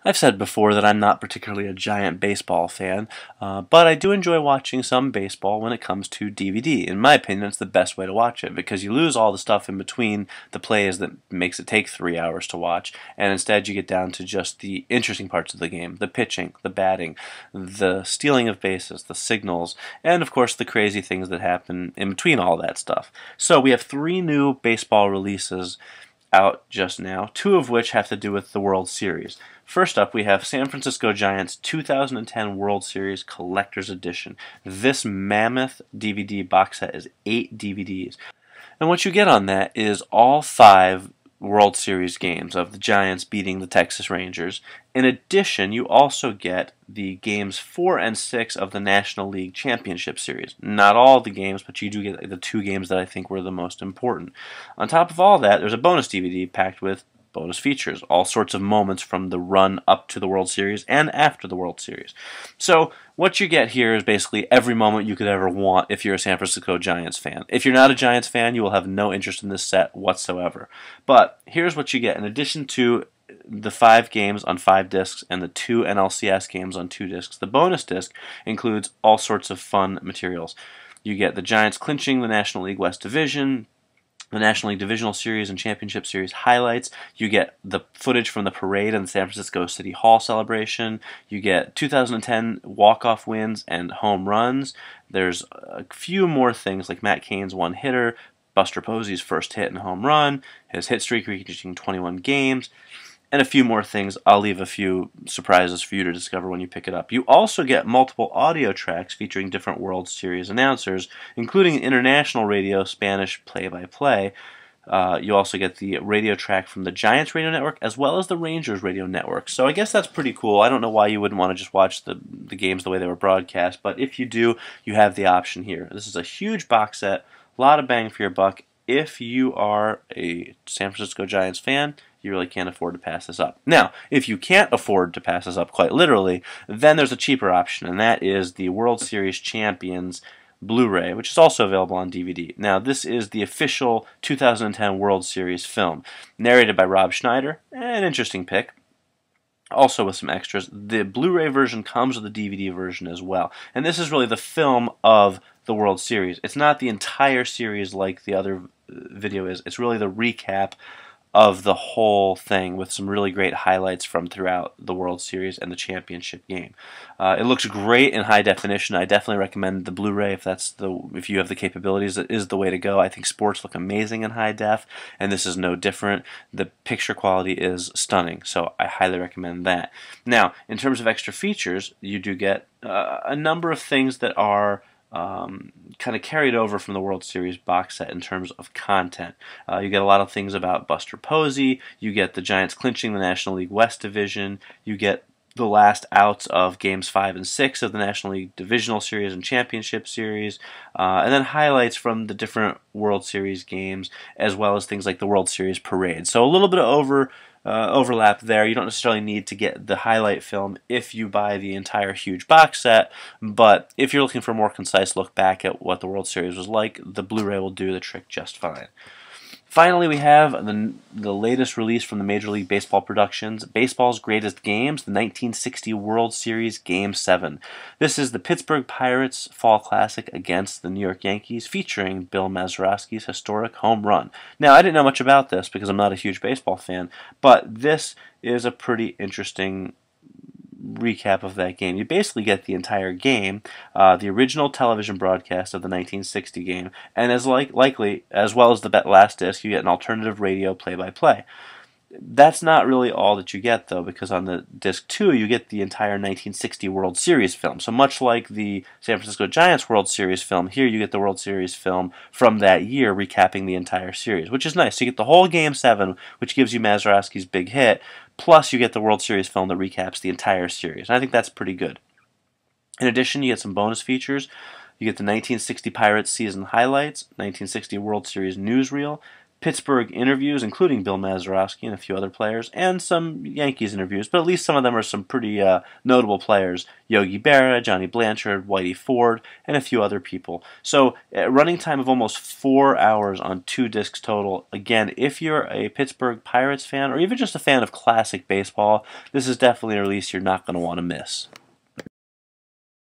I've said before that I'm not particularly a giant baseball fan, but I do enjoy watching some baseball when it comes to DVD. In my opinion, it's the best way to watch it because you lose all the stuff in between the plays that makes it take 3 hours to watch, and instead you get down to just the interesting parts of the game, the pitching, the batting, the stealing of bases, the signals, and of course the crazy things that happen in between all that stuff. So we have 3 new baseball releases out just now, 2 of which have to do with the World Series. First up, we have San Francisco Giants 2010 World Series Collector's Edition. This mammoth DVD box set is 8 DVDs. And what you get on that is all 5 World Series games of the Giants beating the Texas Rangers. In addition, you also get the games 4 and 6 of the National League Championship Series. Not all the games, but you do get the 2 games that I think were the most important. On top of all that, there's a bonus DVD packed with bonus features, all sorts of moments from the run up to the World Series and after the World Series. So what you get here is basically every moment you could ever want if you're a San Francisco Giants fan. If you're not a Giants fan, you will have no interest in this set whatsoever. But here's what you get. In addition to the 5 games on 5 discs and the 2 NLCS games on 2 discs, the bonus disc includes all sorts of fun materials. You get the Giants clinching the National League West Division, the National League Divisional Series and Championship Series highlights. You get the footage from the parade and the San Francisco City Hall celebration. You get 2010 walk-off wins and home runs. There's a few more things like Matt Cain's one-hitter, Buster Posey's first hit and home run, his hit streak reaching 21 games, and a few more things. I'll leave a few surprises for you to discover when you pick it up. You also get multiple audio tracks featuring different World Series announcers, including international radio Spanish play-by-play. You also get the radio track from the Giants radio network as well as the Rangers radio network. So I guess that's pretty cool. I don't know why you wouldn't want to just watch the games the way they were broadcast, but if you do, you have the option here. This is a huge box set, a lot of bang for your buck. If you are a San Francisco Giants fan, you really can't afford to pass this up. Now, if you can't afford to pass this up quite literally, then there's a cheaper option, and that is the World Series Champions Blu-ray, which is also available on DVD. Now, this is the official 2010 World Series film, narrated by Rob Schneider, an interesting pick. Also with some extras. The Blu-ray version comes with a DVD version as well. And this is really the film of the World Series. It's not the entire series like the other video is. It's really the recap of the whole thing with some really great highlights from throughout the World Series and the championship game. It looks great in high definition. I definitely recommend the Blu-ray if you have the capabilities. It is the way to go. I think sports look amazing in high def, and this is no different. The picture quality is stunning, so I highly recommend that. Now, in terms of extra features, you do get a number of things that are kind of carried over from the World Series box set in terms of content. You get a lot of things about Buster Posey, you get the Giants clinching the National League West Division, you get the last outs of Games 5 and 6 of the National League Divisional Series and Championship Series, and then highlights from the different World Series games, as well as things like the World Series Parade. So a little bit of overlap there. You don't necessarily need to get the highlight film if you buy the entire huge box set, but if you're looking for a more concise look back at what the World Series was like, the Blu-ray will do the trick just fine. Finally, we have the latest release from the Major League Baseball Productions, Baseball's Greatest Games, the 1960 World Series Game 7. This is the Pittsburgh Pirates Fall Classic against the New York Yankees, featuring Bill Mazeroski's historic home run. Now, I didn't know much about this because I'm not a huge baseball fan, but this is a pretty interesting recap of that game. You basically get the entire game, the original television broadcast of the 1960 game, and as likely, as well as the last disc, you get an alternative radio play-by-play. That's not really all that you get, though, because on the disc 2, you get the entire 1960 World Series film. So much like the San Francisco Giants World Series film, here you get the World Series film from that year recapping the entire series, which is nice. So you get the whole Game 7, which gives you Mazeroski's big hit, plus you get the World Series film that recaps the entire series. And I think that's pretty good. In addition, you get some bonus features. You get the 1960 Pirates season highlights, 1960 World Series newsreel, Pittsburgh interviews, including Bill Mazeroski and a few other players, and some Yankees interviews, but at least some of them are some pretty notable players. Yogi Berra, Johnny Blanchard, Whitey Ford, and a few other people. So running time of almost 4 hours on 2 discs total. Again, if you're a Pittsburgh Pirates fan, or even just a fan of classic baseball, this is definitely a release you're not going to want to miss.